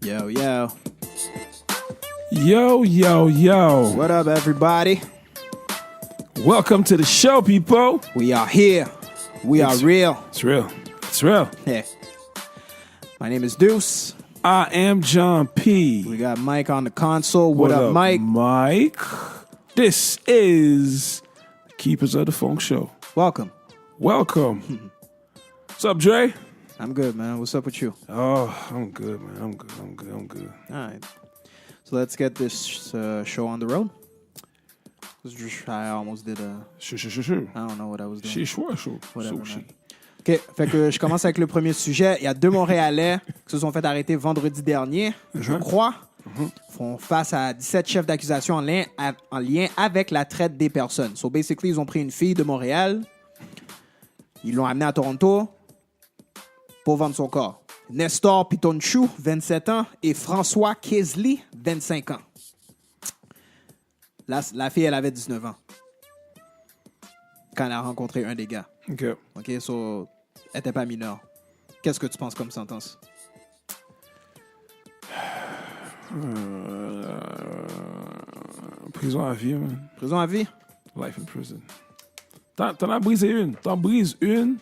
Yo, yo. Yo, yo, yo. What up, everybody? Welcome to the show, people. We are here. We are real. It's real. It's real. Yeah. My name is Deuce. I am John P. We got Mike on the console. What up, Mike? Mike? This is Keepers of the Funk Show. Welcome. Welcome. What's up, Dre? I'm good, man. What's up with you? Oh, I'm good, man. I'm good. All right. So let's get this show on the road. I almost did a... Chou. I don't know what I was doing. Chou. Whatever, man. OK, fait que je commence avec le premier sujet. Il y a 2 Montréalais qui se sont fait arrêter vendredi dernier, je crois. Font face à 17 chefs d'accusation en lien avec la traite des personnes. So basically, ils ont pris une fille de Montréal, ils l'ont amenée à Toronto pour vendre son corps. Nestor Pitonchou, 27 ans, et François Kesley, 25 ans. La fille, elle avait 19 ans quand elle a rencontré un des gars. OK, so, elle n'était pas mineure. Qu'est-ce que tu penses comme sentence? Prison à vie, man. Prison à vie? Life in prison. T'en as brisé une. T'en brises une,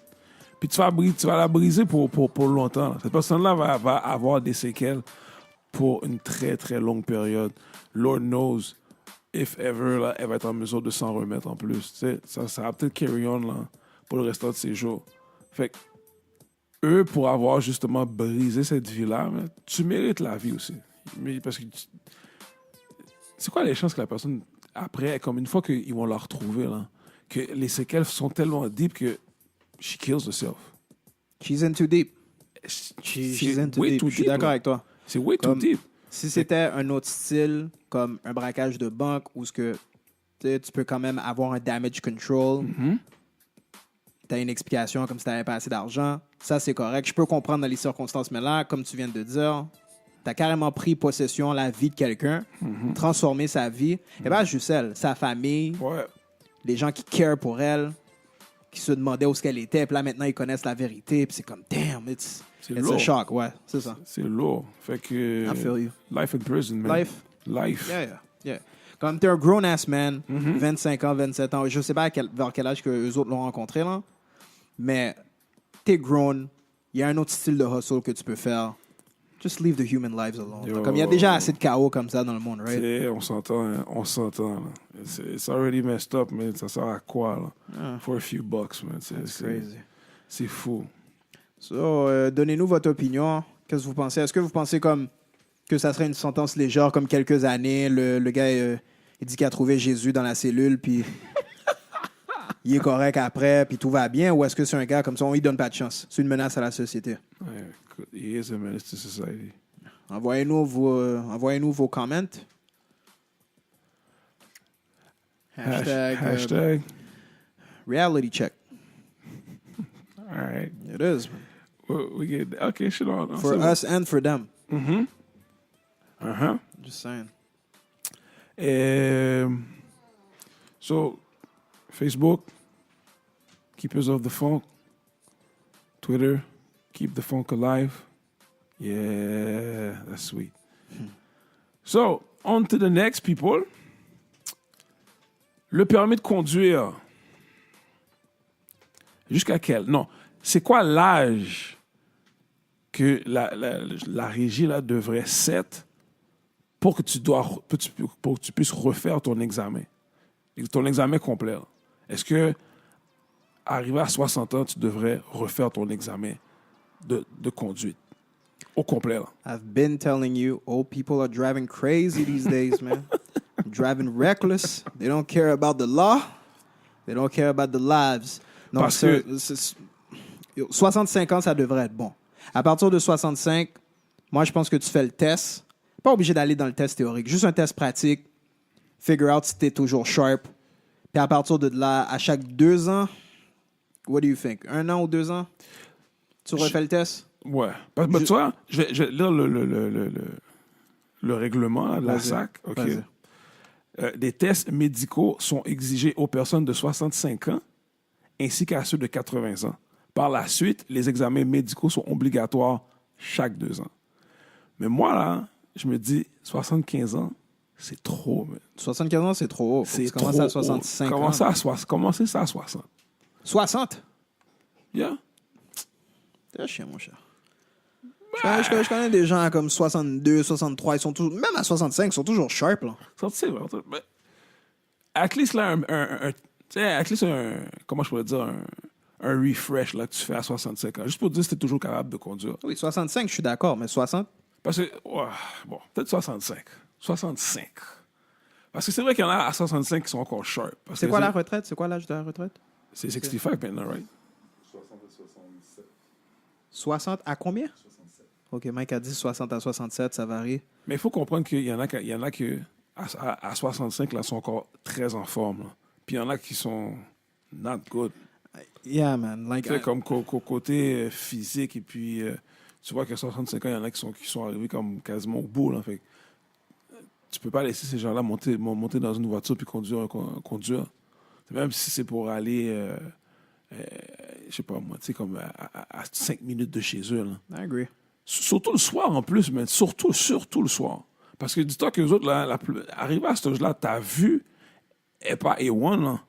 puis tu vas la briser pour longtemps. Cette personne-là va avoir des séquelles pour une très, très longue période. Lord knows, if ever, là, elle va être en mesure de s'en remettre en plus. Ça va peut-être carry on là, pour le restant de ses jours. Fait que, eux, pour avoir justement brisé cette vie-là, tu mérites la vie aussi. Mais parce que c'est quoi les chances que la personne, après, comme une fois qu'ils vont la retrouver, là, que les séquelles sont tellement deep que she kills herself. She's in too deep. She's in too deep. Je suis d'accord avec toi. C'est way too deep. Si c'était un autre style, comme un braquage de banque, où ce que tu peux quand même avoir un damage control, tu as une explication comme si tu n'avais pas assez d'argent, ça c'est correct. Je peux comprendre dans les circonstances, mais là, comme tu viens de dire, tu as carrément pris possession la vie de quelqu'un, transformé sa vie. Et bien, juste elle, sa famille, les gens qui care pour elle, qui se demandaient où est-ce qu'elle était, puis là maintenant ils connaissent la vérité, puis c'est comme damn, it's a shock, ouais, c'est ça. C'est lourd. Fait que I feel you. Life in prison, man. Life. Yeah. Comme t'es un grown-ass man, 25 ans, 27 ans, je sais pas vers quel âge que eux autres l'ont rencontré, là, mais t'es grown, il y a un autre style de hustle que tu peux faire. Just leave the human lives alone. Comme il y a déjà assez de chaos comme ça dans le monde, right? On s'entend. Là. It's already messed up, man. Ça sert à quoi, là? For a few bucks, man. That's crazy. C'est fou. So, donnez-nous votre opinion. Qu'est-ce que vous pensez? Est-ce que vous pensez comme que ça serait une sentence légère, comme quelques années, le gars, il dit qu'il a trouvé Jésus dans la cellule, puis il est correct après, puis tout va bien, ou est-ce que c'est un gars comme ça, on lui donne pas de chance? C'est une menace à la société. He is a menace to society. Envoyez-nous vos comments. Hashtag. Reality check. All right. It is. We get okay. Shit on For us and for them. Just saying. So, Facebook, Keepers of the Funk. Twitter, Keep the Funk Alive. Yeah, that's sweet. So, on to the next, people. Le permis de conduire. Jusqu'à quel? Non. C'est quoi l'âge que la régie là, devrait set pour que tu puisses refaire ton examen? Ton examen complet. Là. Est-ce que, arrivé à 60 ans, tu devrais refaire ton examen de conduite au complet? Là? I've been telling you, old people are driving crazy these days, man. Driving reckless. They don't care about the law. They don't care about the lives. Non, parce que 65 ans, ça devrait être bon. À partir de 65, moi, je pense que tu fais le test. Pas obligé d'aller dans le test théorique. Juste un test pratique. Figure out si t'es toujours sharp. Puis à partir de là, à chaque 2 ans, what do you think? 1 an ou 2 ans? Tu refais le test? Ouais. Tu vois, je vais lire le règlement là, de la SAC. OK. Des tests médicaux sont exigés aux personnes de 65 ans ainsi qu'à ceux de 80 ans. Par la suite, les examens médicaux sont obligatoires chaque 2 ans. Mais moi, là, je me dis, 75 ans, c'est trop, man. 75 ans, c'est trop haut. Faut que C'est tu trop commences à haut. 65 ans. Commencez ça à 60. 60? Yeah. C'est chien, mon cher. Je connais des gens comme 62, 63, ils sont toujours, même à 65, ils sont toujours sharp, là. Ça, tu sais, mais at least, là, tu sais, at least comment je pourrais dire, un refresh, là, que tu fais à 65 ans. Juste pour dire que tu es toujours capable de conduire. Oui, 65, je suis d'accord, mais 60? Parce que, ouais, bon, peut-être 65. 65. Parce que c'est vrai qu'il y en a à 65 qui sont encore sharp. C'est quoi la retraite? C'est quoi l'âge de la retraite? C'est 65 maintenant, right? 60 à combien? 67. OK, Mike a dit 60 à 67, ça varie. Mais il faut comprendre qu'il y en a qui, à 65, là, sont encore très en forme. Là. Puis il y en a qui sont not good. Yeah, man. Like, Tu sais, comme côté physique, et puis tu vois qu'à 65 ans, il y en a qui sont arrivés comme quasiment au bout. Là, fait que, tu peux pas laisser ces gens-là monter dans une voiture puis conduire. Même si c'est pour aller, je sais pas moi, tu sais, comme à 5 minutes de chez eux. Là. I agree. Surtout le soir en plus, mais surtout le soir. Parce que dis-toi que les autres, là, arrivé à cet âge-là, ta vue n'est pas A1. Là.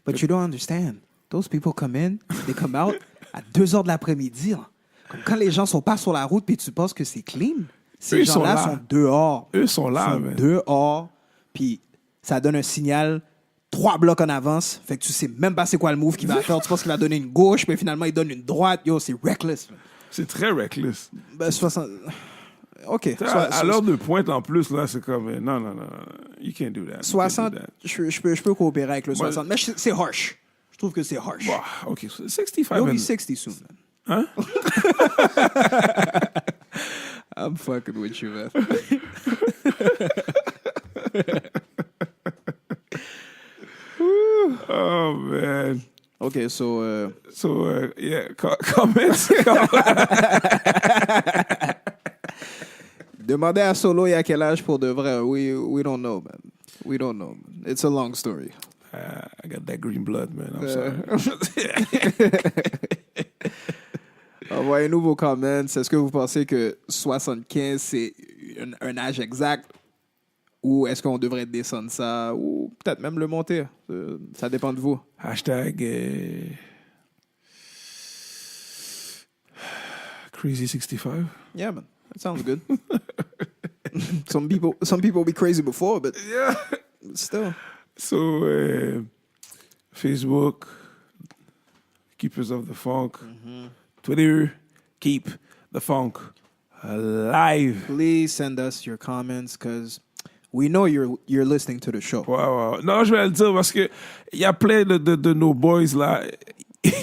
But you don't understand. Those people come in, they come out à 2 heures de l'après-midi. Là. Comme quand les gens sont pas sur la route puis tu penses que c'est clean, ces Eux gens-là sont là. sont dehors. Eux sont là, Ils sont man. dehors, puis ça donne un signal 3 blocs en avance. Fait que tu sais même pas c'est quoi le move qu'il va faire. Tu penses qu'il va donner une gauche, mais finalement il donne une droite. Yo, c'est reckless. Man. C'est très reckless. Ben, 60... OK. À l'heure de pointe en plus, là, c'est comme non. You can't do that. You can't 60, do that. je peux coopérer avec le Moi, 60, mais c'est harsh. Je trouve que c'est harsh. Bah, OK, 65 You'll be and- 60 soon, man. Hein? I'm fucking with you, man. Oh, man. OK, so... So, yeah, comments. Demandez à Solo il y a quel âge pour de vrai. We don't know, man. We don't know. Man. It's a long story. I got that green blood, man. I'm sorry. Envoyez-nous vos comments. Est-ce que vous pensez que 75, c'est un âge exact? Ou est-ce qu'on devrait descendre ça? Ou peut-être même le monter? Ça dépend de vous. Hashtag Crazy65. Yeah, man. That sounds good. some people be crazy before, but Yeah. still. So, Facebook, Keepers of the Funk. Twitter, Keep the Funk Alive. Please send us your comments because we know you're listening to the show. Wow. Non, je vais le dire parce que il y a plein de nos boys là.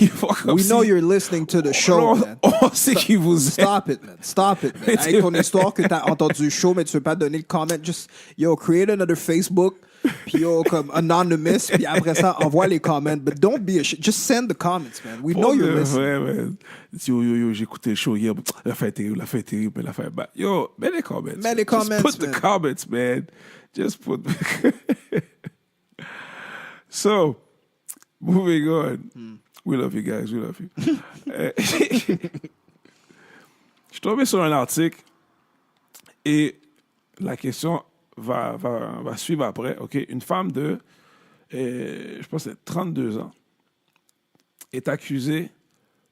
Ils font comme We si- know you're listening to the show, man. On sait qui vous êtes. Stop it, man. Stop it, man. Avec ton histoire que t'as entendu le show, mais tu veux pas donner le comment, just, yo, create another Facebook, puis yo, comme anonymous, puis après ça, envoie les comments. But don't be ashamed. Just send the comments, man. We know you're listening. Ouais, man. Yo, j'ai écouté le show hier. L'affaire est terrible, mais l'affaire est bad. Yo, mets les comments. Mets les comments, Just put the man. comments, man. Just put... So, moving on. We love you guys, we love you. Je suis tombé sur un article et la question va suivre après. OK, une femme de, je pense que c'est 32 ans, est accusée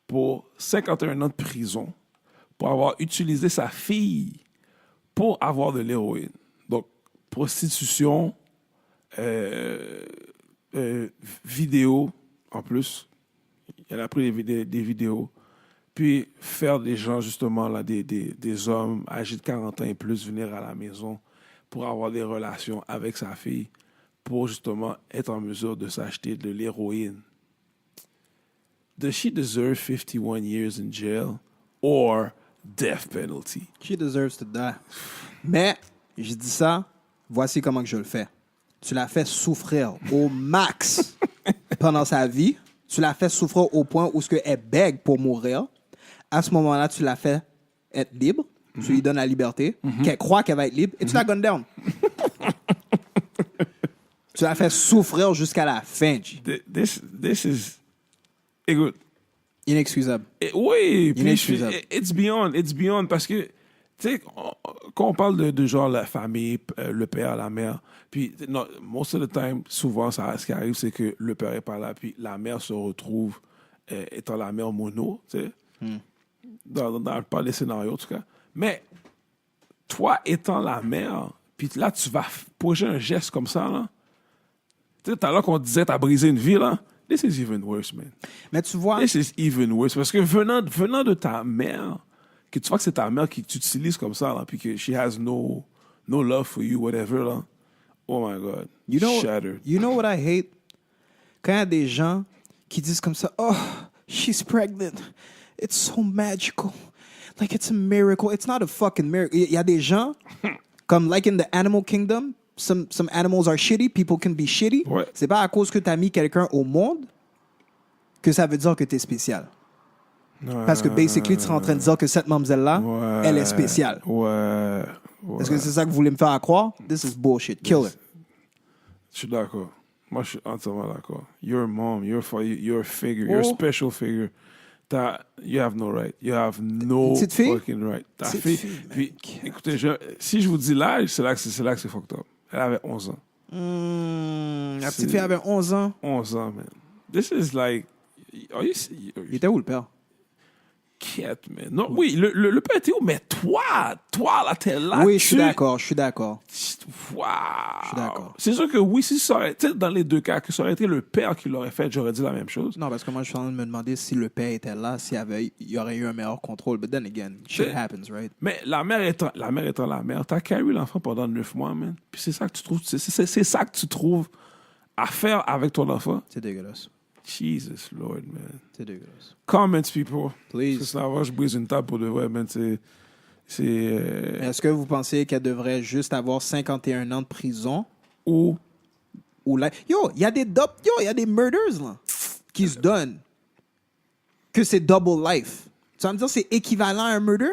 pour 51 ans de prison pour avoir utilisé sa fille pour avoir de l'héroïne. Donc, prostitution, vidéo en plus. Elle a pris des vidéos. Puis faire des gens, justement, là, des hommes âgés de 40 ans et plus venir à la maison pour avoir des relations avec sa fille pour, justement, être en mesure de s'acheter de l'héroïne. Does she deserve 51 years in jail or death penalty? She deserves to die. Mais, je dis ça, voici comment que je le fais. Tu la fais souffrir au max pendant sa vie. Tu la fais souffrir au point où elle bègue pour mourir. À ce moment-là, tu la fais être libre. Tu lui donnes la liberté. Qu'elle croit qu'elle va être libre. Et tu la gun down. Tu la fais souffrir jusqu'à la fin, G. This is... Écoute, Inexcusable. oui, puis Inexcusable. it's beyond parce que Tu sais, quand on parle de genre la famille, le père, la mère, puis most of the time, souvent, ce qui arrive, c'est que le père est pas là, puis la mère se retrouve étant la mère mono, tu sais, dans pas les scénarios, en tout cas. Mais toi, étant la mère, puis là, tu vas poser un geste comme ça, là. Tu sais, tout à l'heure qu'on disait, t'as brisé une vie, là. This is even worse, man. Mais tu vois, This is even worse. Parce que venant de ta mère, que tu vois que c'est ta mère qui t'utilise comme ça, là, puis que she has no love for you, whatever, là. Oh my God. Shattered. you know what I hate? Quand il y a des gens qui disent comme ça, oh, she's pregnant. It's so magical. Like, it's a miracle. It's not a fucking miracle. Il y a des gens, comme like in the animal kingdom, some animals are shitty, people can be shitty. Ouais. C'est pas à cause que tu as mis quelqu'un au monde que ça veut dire que tu es spécial. Parce que basically, tu es en train de dire que cette mademoiselle-là, elle est spéciale. Ouais. Est-ce que c'est ça que vous voulez me faire croire? This is bullshit. Kill it. Je suis d'accord. Moi, je suis entièrement d'accord. You're a mom. You're a figure. You're a special figure. You have no right. You have no Petite fille? fucking right. Ta Petite fille. fille, Puis, écoutez, si je vous dis l'âge, c'est là que c'est fucked up. Elle avait 11 ans. La petite fille avait 11 ans. 11 ans, man. This is like... Il était où, le père? Quête, man. Non, oui, le père était où? Mais toi, là, t'es là. Oui, je suis d'accord. Wow. Je suis d'accord. C'est sûr que oui, si ça aurait été dans les deux cas, que ça aurait été le père qui l'aurait fait, j'aurais dit la même chose. Non, parce que moi, je suis en train de me demander si le père était là, il y aurait eu un meilleur contrôle. But then again, shit happens, right? Mais la mère étant la mère, t'as carry l'enfant pendant 9 mois, man. Puis c'est ça que tu trouves, c'est ça que tu trouves à faire avec ton enfant. C'est dégueulasse. Jesus Lord, man. C'est dégueulasse. Comments, people. Please. C'est ça, je brise une table pour de vrai, man. Est-ce que vous pensez qu'elle devrait juste avoir 51 ans de prison? Ou là, il y a des murders là, qui se donnent. Que c'est double life. Tu vas me dire c'est équivalent à un murder?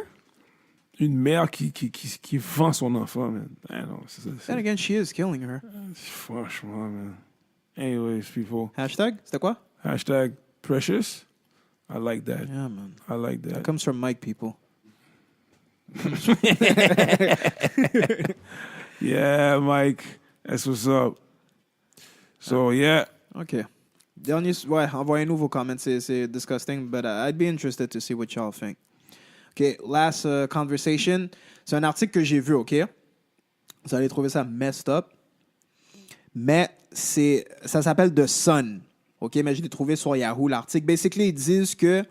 une mère qui vend son enfant, man. Ah non, c'est ça. Then again, she is killing her. Franchement, man. Anyways, people. Hashtag? C'était quoi? Hashtag precious. I like that. Yeah, man. I like that. That comes from Mike, people. Yeah, Mike. That's what's up. So, yeah. OK. Dernier, ouais, envoyez-nous vos comments. C'est disgusting, but I'd be interested to see what y'all think. OK, last conversation. C'est un article que j'ai vu, OK? Vous allez trouver ça messed up. Mais ça s'appelle The Sun. OK, mais je l'ai trouvé sur Yahoo, l'article. Basically, ils disent que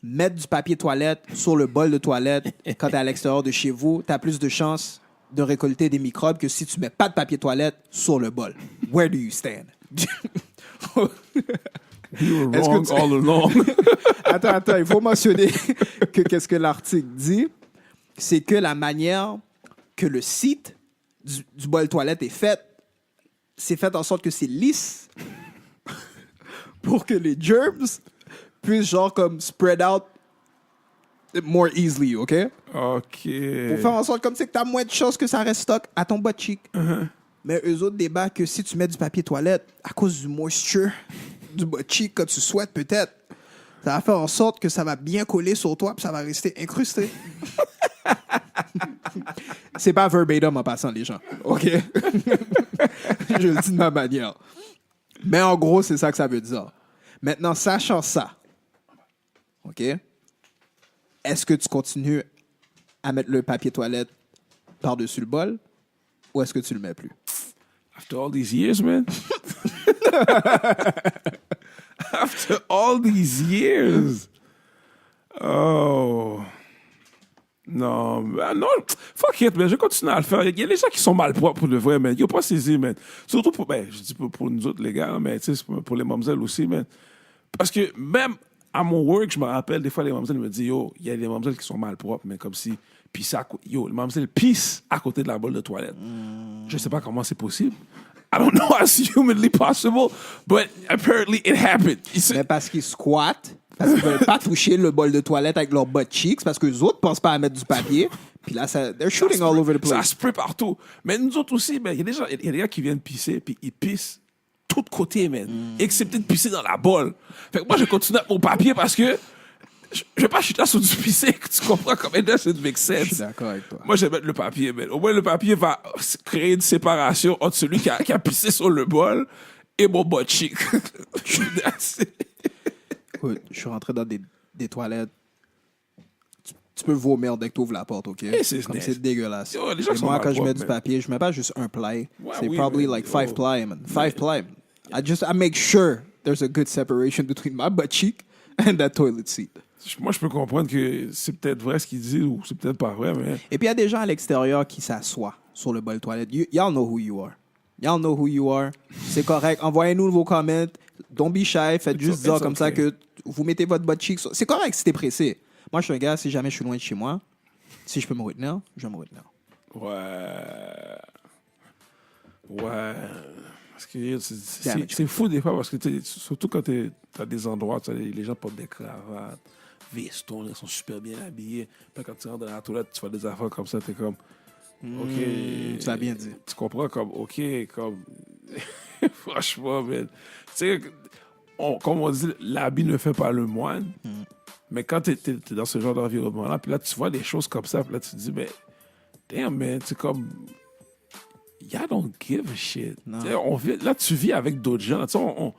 mettre du papier toilette sur le bol de toilette quand t'es à l'extérieur de chez vous, t'as plus de chances de récolter des microbes que si tu mets pas de papier toilette sur le bol. Where do you stand? You were wrong all along. Attends, il faut mentionner que qu'est-ce que l'article dit, c'est que la manière que le site du bol toilette est fait, c'est fait en sorte que c'est lisse pour que les germs puissent genre comme spread out more easily, OK? OK. Pour faire en sorte comme c'est que t'as moins de chances que ça reste stock à ton butt cheek. Mais eux autres débattent que si tu mets du papier toilette, à cause du moisture du butt cheek que tu souhaites peut-être, ça va faire en sorte que ça va bien coller sur toi puis ça va rester incrusté. C'est pas verbatim en passant, les gens. OK? Je le dis de ma manière. Mais en gros, c'est ça que ça veut dire. Maintenant, sachant ça, OK? Est-ce que tu continues à mettre le papier toilette par-dessus le bol ou est-ce que tu le mets plus? After all these years, man. After all these years. Oh. Non, non, fuck it, man. Je continue à le faire. Il y a des gens qui sont mal propres pour le vrai, man. Ils n'ont pas saisi, man. Surtout pour, je dis pour nous autres, les gars, mais tu sais, pour les mamzelles aussi, man. Parce que même à mon work, je me rappelle, des fois, les mamzelles me disent, yo, il y a des mamzelles qui sont mal propres, mais comme si, les mamzelles pissent à côté de la bolle de toilette. Je sais pas comment c'est possible. I don't know how it's humanly possible, but apparently it happened. Mais parce qu'ils squattent, parce qu'ils veulent pas toucher le bol de toilette avec leur butt cheeks, parce que les autres pensent pas à mettre du papier. Puis là, they're shooting all over the place. Ça spray partout. Mais nous autres aussi, il y a des gars qui viennent pisser, puis ils pissent tous de côté, man. Excepté de pisser dans la bolle. Fait que moi, je continue avec mon papier parce que Je vais pas chuter sur du physique, tu comprends comme it doesn't make Je suis sense. d'accord avec toi. Moi, je vais mettre le papier, mais au moins le papier va créer une séparation entre celui qui a pissé sur le bol et mon butt cheek. Écoute, je suis rentré dans des toilettes. Tu peux vomir dès que tu ouvres la porte, OK? c'est Comme nice. c'est dégueulasse. Yo, les gens Et sont moi, mal quand je mets propres, du man. papier, je mets pas juste un ply. Ouais, c'est oui, probably man. like Yo. 5 ply, man. 5 ply. I make sure there's a good separation between my butt cheek and that toilet seat. Moi, je peux comprendre que c'est peut-être vrai ce qu'ils disent ou c'est peut-être pas vrai, mais... Et puis, il y a des gens à l'extérieur qui s'assoient sur le bol toilette. Y'all know who you are. Y'all know who you are. C'est correct. Envoyez-nous vos comments. Don't be shy. Faites juste dire comme ça que vous mettez votre butt cheek. C'est correct si t'es pressé. Moi, je suis un gars, si jamais je suis loin de chez moi, si je peux me retenir, je vais me retenir. Ouais. Ouais. Parce que Damage. c'est fou des fois, parce que surtout quand t'as des endroits, les gens portent des cravates, vestons, ils sont super bien habillés. Puis quand tu rentres dans la toilette, tu fais des affaires comme ça, t'es comme... OK. Tu as bien dit. Tu comprends comme, OK, comme... Franchement, man. Tu sais, comme on dit, l'habit ne fait pas le moine. Mais quand t'es dans ce genre d'environnement-là, puis là, tu vois des choses comme ça, puis là, tu te dis, ben, damn, man, c'est comme... Y'all don't give a shit. Là, tu vis avec d'autres gens. Tu sais,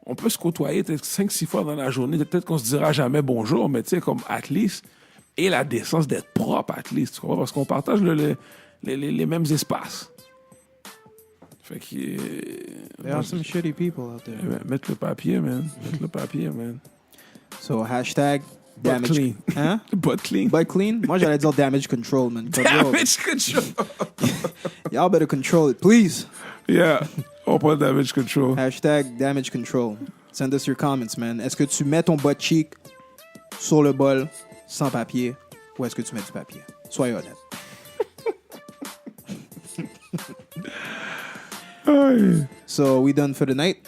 on peut se côtoyer peut-être 5-6 fois dans la journée. Peut-être qu'on se dira jamais bonjour, mais tu sais, comme at least, et la décence d'être propre, at least. Tu comprends? Parce qu'on partage les mêmes espaces. Fait que... There are some shitty people out there. Mettre le papier, man. Mettre le papier, man. So, hashtag Butt damage... clean. Hein? Butt clean. Butt clean? Moi, j'allais dire damage control, man. Damage control. Y'all better control it, please. Yeah. On parle damage control. Hashtag damage control. Send us your comments, man. Est-ce que tu mets ton butt cheek sur le bol sans papier ou est-ce que tu mets du papier? Soyez honnête. Hey. So, we done for the night?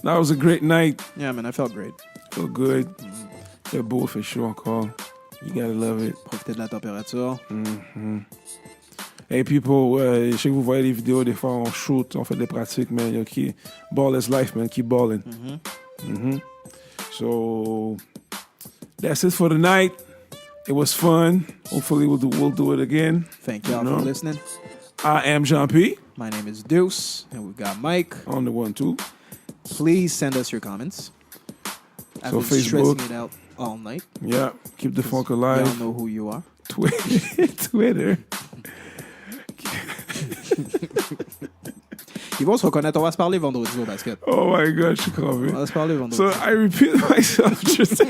That was a great night. Yeah, man, I felt great. Feel good. Fait beau, fait chaud encore. You gotta love it. Profitez de la température. Hey people, je sais que vous voyez les vidéos, des fois on shoot, on fait des pratiques, man. Yo, ball is life, man. Keep balling. So, that's it for the night. It was fun. Hopefully we'll do it again. Thank y'all No. for listening. I am Jean P. My name is Deuce, and we've got Mike. On the 1-2. Please send us your comments. I've So been Facebook. stressing it out all night. Yeah, keep the funk Y'all alive. know who you are. Twitter. Ils vont se reconnaître. On va se parler vendredi au basket. Oh my God, je suis crevé. On va se parler vendredi. So I repeat myself. Just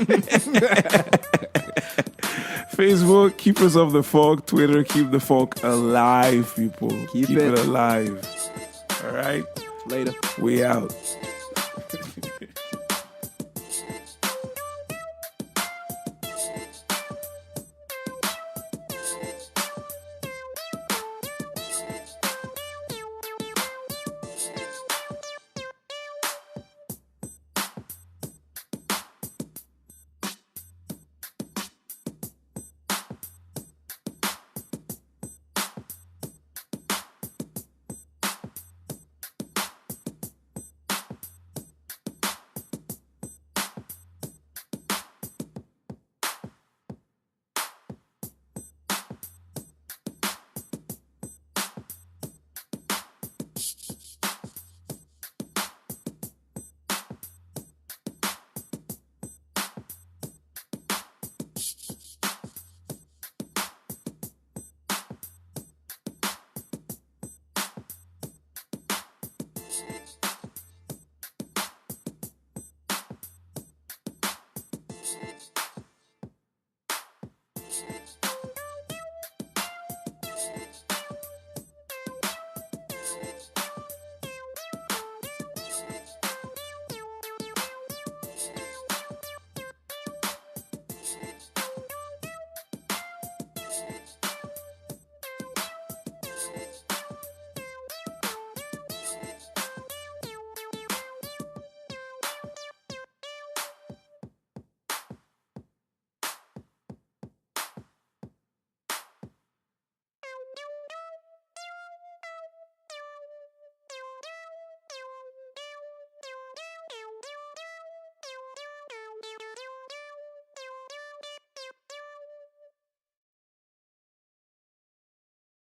Facebook, Keepers of the Funk. Twitter, keep the funk alive, people. Keep it it. alive. All right, Later. we out.